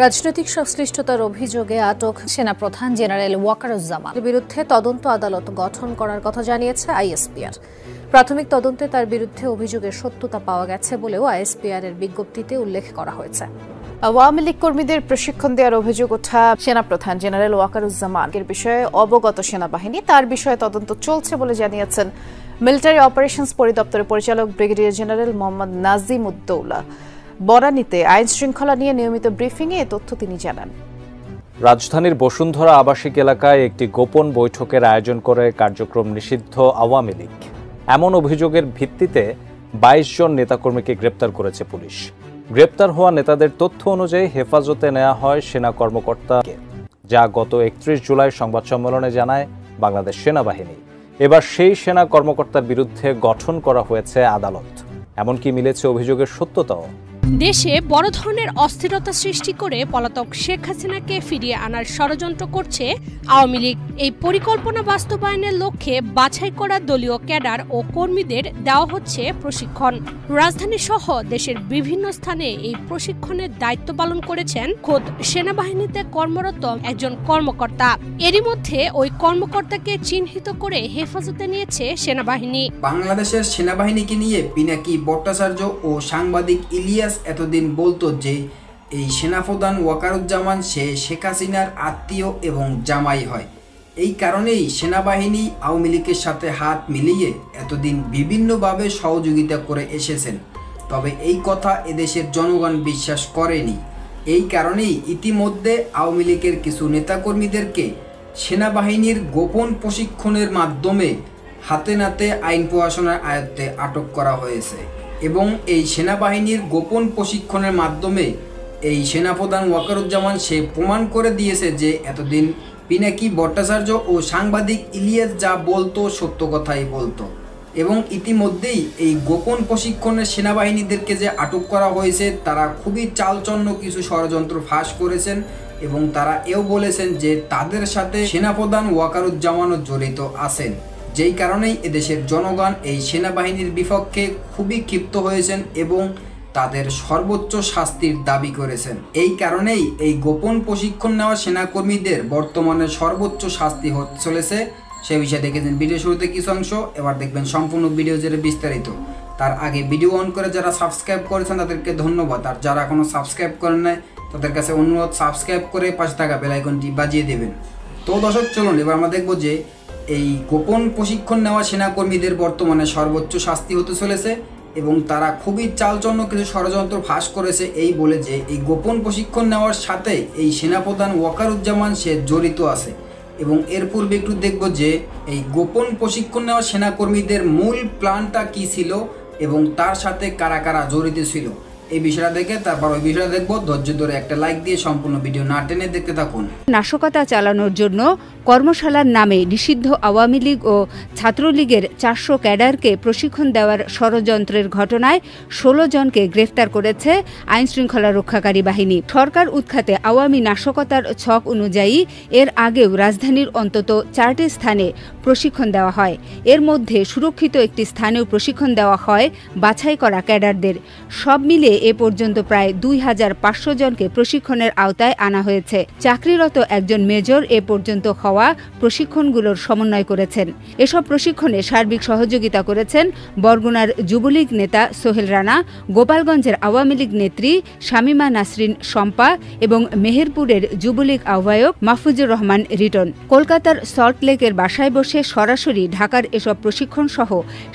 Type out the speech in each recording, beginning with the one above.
রাজনৈতিক সংশ্লিষ্টতার অভিযোগে আটক সেনাপ্রধান জেনারেল ওয়াকারুজ্জামানের বিরুদ্ধে তদন্ত আদালত গঠন করার কথা জানিয়েছে আইএসপিআর। প্রাথমিক তদন্তে তার বিরুদ্ধে অভিযোগের সত্যতা পাওয়া গেছে বলেও আইএসপিআর এর বিজ্ঞপ্তিতে উল্লেখ করা হয়েছে। আওয়ামী লীগ কর্মীদের প্রশিক্ষণ দেওয়ার অভিযোগ ওঠা সেনাপ্রধান জেনারেল ওয়াকারুজ্জামানের বিষয়ে অবগত সেনাবাহিনী তার বিষয়ে তদন্ত চলছে বলে জানিয়েছেন মিলিটারি অপারেশনস পরিদপ্তরের পরিচালক ব্রিগেডিয়ার জেনারেল মোহাম্মদ নাজিম উদ্দৌলা। বনানীতে আইন শৃঙ্খলা নিয়ে নিয়মিত ব্রিফিংয়ে এ তথ্য তিনি জানান। রাজধানীর বসুন্ধরা আবাসিক এলাকায় একটি গোপন বৈঠকের আয়োজন করে কার্যক্রম নিষিদ্ধ আওয়ামী লীগ। এমন অভিযোগের ভিত্তিতে ২২ জন নেতাকর্মীকে গ্রেপ্তার করেছে পুলিশ। গ্রেপ্তার হওয়া নেতাদের তথ্য অনুযায়ী হেফাজতে নেওয়া হয় সেনা কর্মকর্তাকে, যা গত ৩১ জুলাই সংবাদ সম্মেলনে জানায় বাংলাদেশ সেনাবাহিনী। এবার সেই সেনা কর্মকর্তার বিরুদ্ধে গঠন করা হয়েছে আদালত। এমনকি মিলেছে অভিযোগের সত্যতাও। দেশে বড় ধরনের অস্থিরতা সৃষ্টি করে পলাতক শেখ হাসিনাকে ফিরিয়ে আনার ষড়যন্ত্র করছে আওয়ামী লীগ। এই পরিকল্পনা বাস্তবায়নের লক্ষ্যে বাছাই করা দলীয় ক্যাডার ও কর্মীদের দেওয়া হচ্ছে প্রশিক্ষণ। রাজধানী সহ দেশের বিভিন্ন স্থানে এই প্রশিক্ষণের দায়িত্ব পালন করেছেন খোদ সেনাবাহিনীতে কর্মরত একজন কর্মকর্তা। এরই মধ্যে ওই কর্মকর্তাকে চিহ্নিত করে হেফাজতে নিয়েছে সেনাবাহিনী। বাংলাদেশের সেনাবাহিনীকে নিয়ে পিনাকি ভট্টাচার্য ও সাংবাদিক ইলিয়াস এতদিন বলতো যে এই সেনাপ্রধান ওয়াকারুজ্জামান সে শেখ হাসিনার আত্মীয় এবং জামাই হয়। এই কারণেই সেনাবাহিনী আওয়ামী লীগের সাথে হাত মিলিয়ে এতদিন বিভিন্নভাবে সহযোগিতা করে এসেছেন। তবে এই কথা এদেশের জনগণ বিশ্বাস করেনি। এই কারণেই ইতিমধ্যে আওয়ামী লীগের কিছু নেতাকর্মীদেরকে সেনাবাহিনীর গোপন প্রশিক্ষণের মাধ্যমে হাতে নাতে আইন প্রশাসনের আয়ত্তে আটক করা হয়েছে এবং এই সেনাবাহিনীর গোপন প্রশিক্ষণের মাধ্যমে এই সেনাপ্রধান ওয়াকারুজ্জামান সে প্রমাণ করে দিয়েছে যে এতদিন পিনাকি ভট্টাচার্য ও সাংবাদিক ইলিয়াস যা বলতো সত্য কথাই বলতো। এবং ইতিমধ্যেই এই গোপন প্রশিক্ষণের সেনাবাহিনীদেরকে যে আটক করা হয়েছে তারা খুবই চালচন্ন কিছু ষড়যন্ত্র ফাঁস করেছেন এবং তারা এও বলেছেন যে তাদের সাথে সেনাপ্রধান ওয়াকারুজ্জামানও জড়িত আছেন। যেই কারণেই এদেশের জনগণ এই সেনাবাহিনীর বিপক্ষে খুবই ক্ষিপ্ত হয়েছেন এবং তাদের সর্বোচ্চ শাস্তির দাবি করেছেন। এই কারণেই এই গোপন প্রশিক্ষণ নেওয়া সেনাকর্মীদের বর্তমানে সর্বোচ্চ শাস্তি হতে চলেছে। সে বিষয়ে দেখেছেন ভিডিও শুরুতে কিছু অংশ, এবার দেখবেন সম্পূর্ণ ভিডিও যেটা বিস্তারিত। তার আগে ভিডিও অন করে যারা সাবস্ক্রাইব করেছেন তাদেরকে ধন্যবাদ, আর যারা এখনো সাবস্ক্রাইব করেন নাই তাদের কাছে অনুরোধ সাবস্ক্রাইব করে পাশে থাকা বেল আইকনটি বাজিয়ে দেবেন। তো দর্শক চলুন এবার আমরা দেখব যে এই গোপন প্রশিক্ষণ নেওয়া সেনাকর্মীদের বর্তমানে সর্বোচ্চ শাস্তি হতে চলেছে এবং তারা খুবই চালচন্ন কিছু ষড়যন্ত্র ফাঁস করেছে এই বলে যে এই গোপন প্রশিক্ষণ নেওয়ার সাথে এই সেনাপ্রধান ওয়াকারুজ্জামান সে জড়িত আছে। এবং এর পূর্বে একটু দেখব যে এই গোপন প্রশিক্ষণ নেওয়া সেনাকর্মীদের মূল প্ল্যানটা কি ছিল এবং তার সাথে কারা কারা জড়িত ছিল। এই বিষয়টা দেখে তারপর ওই বিষয়টা দেখবো। ধৈর্য ধরে একটা লাইক দিয়ে সম্পূর্ণ ভিডিও না টেনে দেখতে থাকুন। নাশকতা চালানোর জন্য কর্মশালার নামে নিষিদ্ধ আওয়ামী লীগ ও ছাত্রলীগের ৪০০ ক্যাডারকে প্রশিক্ষণ দেওয়ার ষড়যন্ত্রের ঘটনায় ১৬ জনকে গ্রেফতার করেছে আইনশৃঙ্খলা রক্ষাকারী বাহিনী। সরকার উৎখাতে আওয়ামী নাশকতার ছক অনুযায়ী এর আগেও রাজধানীর অন্তত ৪টি স্থানে প্রশিক্ষণ দেওয়া হয়। এর মধ্যে সুরক্ষিত একটি স্থানেও প্রশিক্ষণ দেওয়া হয় বাছাই করা ক্যাডারদের। সব মিলে এ পর্যন্ত প্রায় ২৫০০ জনকে প্রশিক্ষণের আওতায় আনা হয়েছে। চাকরিরত একজন মেজর এ পর্যন্ত হওয়া প্রশিক্ষণগুলোর সমন্বয় করেছেন। এসব প্রশিক্ষণে সার্বিক সহযোগিতা করেছেন বরগুনার যুবলীগ নেতা সোহেল রানা, গোপালগঞ্জের আওয়ামী লীগ নেত্রী শামীমা নাসরিন শম্পা এবং মেহেরপুরের যুবলীগ আহ্বায়ক মাহফুজুর রহমান রিটন। কলকাতার সল্টলেকের বাসায় বসে সরাসরি ঢাকার এসব প্রশিক্ষণ সহ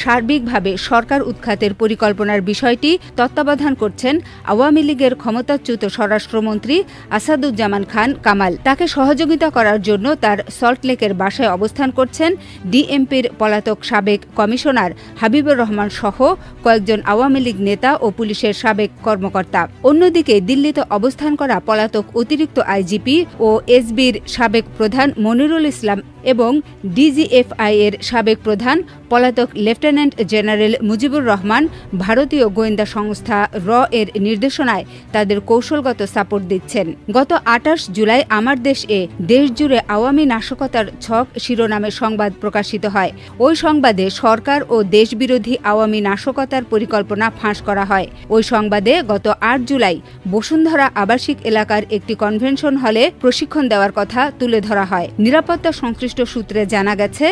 সার্বিকভাবে সরকার উৎখাতের পরিকল্পনার বিষয়টি তত্ত্বাবধান করছেন আওয়ামী লীগের ক্ষমতাচ্যুত স্বরাষ্ট্রমন্ত্রী আসাদুজ্জামান খান কামাল। তাকে সহযোগিতা করার জন্য তার সল্টলেকের বাসায় অবস্থান করছেন ডিএমপির পলাতক সাবেক কমিশনার হাবিবুর রহমান সহ কয়েকজন আওয়ামী লীগ নেতা ও পুলিশের সাবেক কর্মকর্তা। অন্যদিকে দিল্লিতে অবস্থান করা পলাতক অতিরিক্ত আইজিপি ও এসবির সাবেক প্রধান মনিরুল ইসলাম এবং ডিজিএফআই এর সাবেক প্রধান পলাতক লেফটেন্যান্ট জেনারেল মুজিবুর রহমান ভারতীয় গোয়েন্দা সংস্থা র এর নির্দেশনায় তাদের কৌশলগত সাপোর্ট দিচ্ছেন। গত 28 জুলাই আমার দেশ এ দেশজুড়ে আওয়ামী নাশকতার ছক শিরোনামে সংবাদ প্রকাশিত হয়। ওই সংবাদে সরকার ও দেশবিরোধী আওয়ামী নাশকতার পরিকল্পনা ফাঁস করা হয়। ওই সংবাদে গত 8 জুলাই বসুন্ধরা আবাসিক এলাকার একটি কনভেনশন হলে প্রশিক্ষণ দেওয়ার কথা তুলে ধরা হয়। নিরাপত্তা সংশ্লিষ্ট সূত্রে জানা গেছে,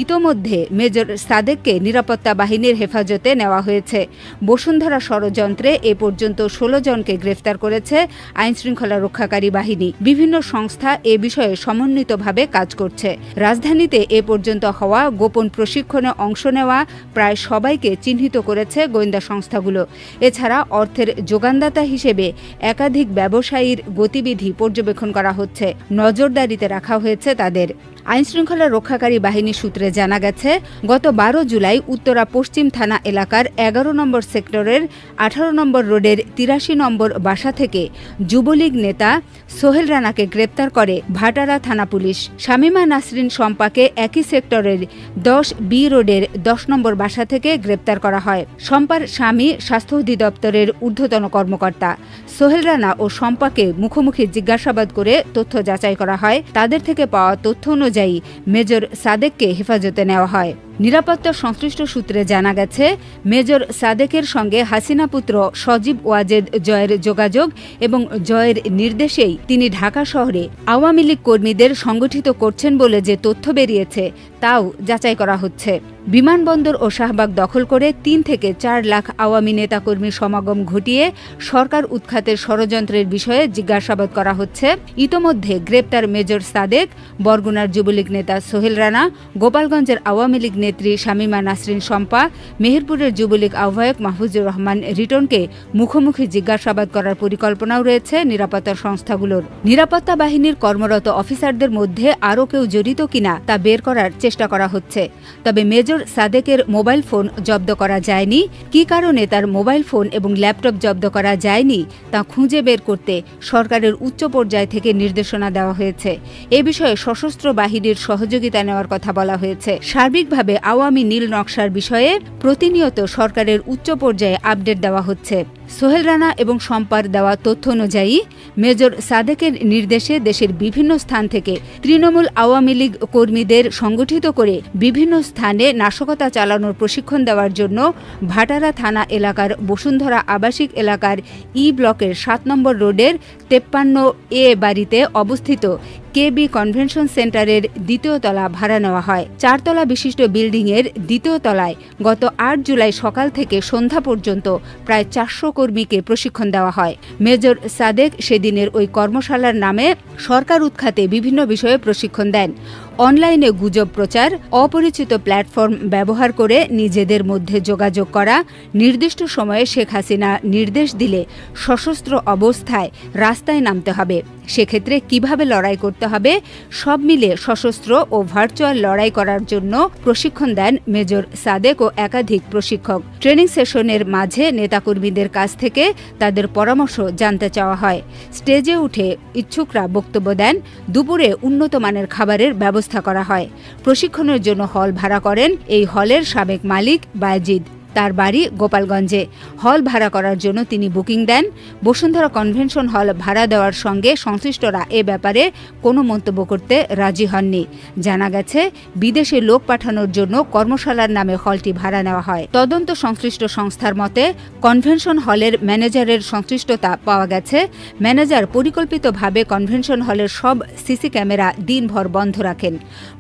ইতোমধ্যে মেজর সাদেককে নিরাপত্তা বাহিনীর হেফাজতে নেওয়া হয়েছে। বসুন্ধরা ষড়যন্ত্রে এ পর্যন্ত 16 জনকে গ্রেফতার করেছে আইনশৃঙ্খলা রক্ষাকারী বাহিনী। বিভিন্ন সংস্থা এ বিষয়ে সমন্বিতভাবে কাজ করছে। রাজধানীতে এ পর্যন্ত হওয়া গোপন প্রশিক্ষণে অংশ নেওয়া প্রায় সবাইকে চিহ্নিত করেছে গোয়েন্দা সংস্থাগুলো। এছাড়া অর্থের যোগানদাতা হিসেবে একাধিক ব্যবসায়ীর গতিবিধি পর্যবেক্ষণ করা হচ্ছে। নজরদারিতে রাখা হয়েছে তাদের। আইনশৃঙ্খলা রক্ষাকারী বাহিনী সূত্রে জানা গেছে, গত 12 জুলাই উত্তরা পশ্চিম থানা এলাকার 11 নম্বর সেক্টরের 18 নম্বর রোডের 83 নম্বর বাসা থেকে যুবলীগ নেতা সোহেল রানাকে গ্রেপ্তার করে ভাটারা থানা পুলিশ। শামীমা নাসরিন শম্পাকে একই সেক্টরের 10B রোডের 10 নম্বর বাসা থেকে গ্রেপ্তার করা হয়। শম্পার স্বামী স্বাস্থ্য অধিদপ্তরের ঊর্ধ্বতন কর্মকর্তা। সোহেল রানা ও শম্পাকে মুখোমুখি জিজ্ঞাসাবাদ করে তথ্য যাচাই করা হয়। তাদের থেকে পাওয়া তথ্য অনুযায়ী মেজর সাদেককে হেফাজতে নেওয়া হয়। নিরাপত্তা সংশ্লিষ্ট সূত্রে জানা গেছে, মেজর সাদেকের সঙ্গে হাসিনা পুত্র সজীব ওয়াজেদ জয়ের যোগাযোগ এবং জয়ের নির্দেশেই তিনি ঢাকা শহরে আওয়ামী লীগ কর্মীদের সংগঠিত করছেন বলে যে তথ্য বেরিয়েছে তাও যাচাই করা হচ্ছে। বিমানবন্দর ও শাহবাগ দখল করে 3 থেকে 4 লাখ আওয়ামী নেতাকর্মীর সমাগম ঘটিয়ে সরকার উৎখাতের ষড়যন্ত্রের বিষয়ে জিজ্ঞাসাবাদ করা হচ্ছে। ইতোমধ্যে গ্রেপ্তার মেজর সাদেক, বরগুনার যুবলীগ নেতা সোহেল রানা, গোপালগঞ্জের আওয়ামী লীগ নেত্রী শামীমা নাসরিন শম্পা, মেহেরপুরের যুবলীগ আহ্বায়ক মাহফুজুর রহমান রিটনকে মুখোমুখি জিজ্ঞাসাবাদ করার পরিকল্পনাও রয়েছে নিরাপত্তা সংস্থাগুলোর। নিরাপত্তা বাহিনীর কর্মরত অফিসারদের মধ্যে আরও কেউ জড়িত কিনা তা বের করার চেষ্টা করা হচ্ছে। তবে মেজর সাদেকের মোবাইল ফোন জব্দ করা যায়নি। কী কারণে তার মোবাইল ফোন এবং ল্যাপটপ জব্দ করা যায়নি তা খুঁজে বের করতে সরকারের উচ্চ পর্যায় থেকে নির্দেশনা দেওয়া হয়েছে। এ বিষয়ে সশস্ত্র বাহিনীর সহযোগিতা নেওয়ার কথা বলা হয়েছে। সার্বিকভাবে আওয়ামী নীল নকশার বিষয়ে প্রতিনিয়ত সরকারের উচ্চ পর্যায়ে আপডেট দেওয়া হচ্ছে। সোহেল রানা এবং শম্পার দেওয়া তথ্য অনুযায়ী মেজর সাদেকের নির্দেশে দেশের বিভিন্ন স্থান থেকে তৃণমূল আওয়ামী লীগ কর্মীদের সংগঠিত করে বিভিন্ন স্থানে নাশকতা চালানোর প্রশিক্ষণ দেওয়ার জন্য ভাটারা থানা এলাকার বসুন্ধরা আবাসিক এলাকার ই ব্লকের 7 নম্বর রোডের 53A বাড়িতে অবস্থিত KB কনভেনশন সেন্টারের 2য় তলা ভাড়া নেওয়া হয়। 4 তলা বিশিষ্ট বিল্ডিংয়ের 2য় তলায় গত 8 জুলাই সকাল থেকে সন্ধ্যা পর্যন্ত প্রায় 400 কর্মীকে প্রশিক্ষণ দেওয়া হয়। মেজর সাদেক সেদিনের ওই কর্মশালার নামে সরকার উৎখাতে বিভিন্ন বিষয়ে প্রশিক্ষণ দেন। অনলাইনে গুজব প্রচার, অপরিচিত প্ল্যাটফর্ম ব্যবহার করে নিজেদের মধ্যে যোগাযোগ করা, নির্দিষ্ট সময়ে শেখ হাসিনা নির্দেশ দিলে সশস্ত্র অবস্থায় রাস্তায় নামতে হবে, সেক্ষেত্রে কিভাবে লড়াই করতে হবে, সব মিলে সশস্ত্র ও ভার্চুয়াল লড়াই করার জন্য প্রশিক্ষণ দেন মেজর সাদেক ও একাধিক প্রশিক্ষক। ট্রেনিং সেশনের মাঝে নেতাকর্মীদের কাছ থেকে তাদের পরামর্শ জানতে চাওয়া হয়। স্টেজে উঠে ইচ্ছুকরা বক্তব্য দেন। দুপুরে উন্নত মানের খাবারের ব্যবস্থা করা হয়। প্রশিক্ষণের জন্য হল ভাড়া করেন এই হলের সাবেক মালিক বায়েজিদ। তার বাড়ি গোপালগঞ্জে। হল ভাড়া করার জন্য তিনি বুকিং দেন। বসুন্ধরা কনভেনশন হল ভাড়া দেওয়ার সঙ্গে সংশ্লিষ্টরা এ ব্যাপারে কোনো মন্তব্য করতে রাজি হননি। জানা গেছে, বিদেশে লোক পাঠানোর জন্য কর্মশালার নামে হলটি ভাড়া নেওয়া হয়। তদন্ত সংশ্লিষ্ট সংস্থার মতে কনভেনশন হলের ম্যানেজারের সংশ্লিষ্টতা পাওয়া গেছে। ম্যানেজার পরিকল্পিতভাবে কনভেনশন হলের সব সিসি ক্যামেরা দিনভর বন্ধ রাখেন।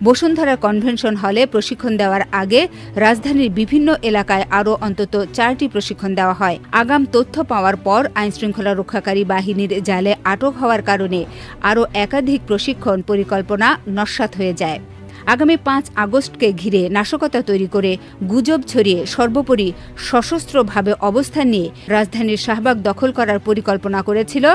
বসুন্ধরা কনভেনশন হলে প্রশিক্ষণ দেওয়ার আগে রাজধানীর বিভিন্ন এলাকায় আরও অন্তত 4টি প্রশিক্ষণ দেওয়া হয়। আগাম তথ্য পাওয়ার পর আইনশৃঙ্খলা রক্ষাকারী বাহিনীর জালে আটক হওয়ার কারণে আরও একাধিক প্রশিক্ষণ পরিকল্পনা নস্যাৎ হয়ে যায়। আগামী 5 আগস্টকে ঘিরে নাশকতা তৈরি করে গুজব ছড়িয়ে সর্বোপরি সশস্ত্রভাবে অবস্থান নিয়ে রাজধানীর শাহবাগ দখল করার পরিকল্পনা করেছিল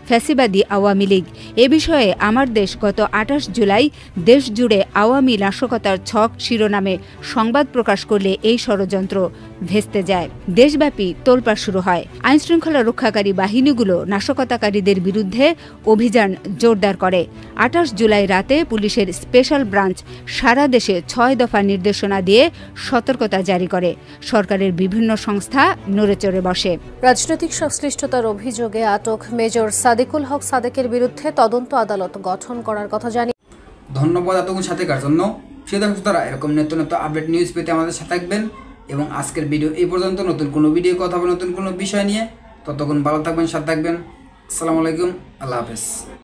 ফ্যাসিবাদী আওয়ামী লীগ। এ বিষয়ে আমার দেশ গত 28 জুলাই দেশ জুড়ে আওয়ামী নাশকতার ছক শিরোনামে সংবাদ প্রকাশ করলে এই ষড়যন্ত্র ভেস্তে যায়। দেশব্যাপী তোলপাড় শুরু হয়। আইনশৃঙ্খলা রক্ষাকারী বাহিনীগুলো নাশকতাকারীদের বিরুদ্ধে অভিযান জোরদার করে। 28 জুলাই রাতে পুলিশের স্পেশাল ব্রাঞ্চ সারা দেশে 6 দফা নির্দেশনা দিয়ে সতর্কতা জারি করে। সরকারের বিভিন্ন সংস্থা নড়েচড়ে বসে। রাজনৈতিক সংশ্লিষ্টতার অভিযোগে আটক মেজর সাদিকুল হক সাদেকের বিরুদ্ধে তদন্ত আদালত গঠন করার কথা জানিয়ে ধন্যবাদ এতক্ষণ সাথে থাকার জন্য। প্রিয় দর্শকরা, এরকম নিত্য নতুন আপডেট নিউজ পেতে আমাদের সাথে থাকবেন এবং আজকের ভিডিও এই পর্যন্ত। নতুন কোনো ভিডিও কথা হবে নতুন কোনো বিষয় নিয়ে, ততক্ষণ ভালো থাকবেন, সাথে থাকবেন। আসসালামু আলাইকুম, আল্লাহ হাফেজ।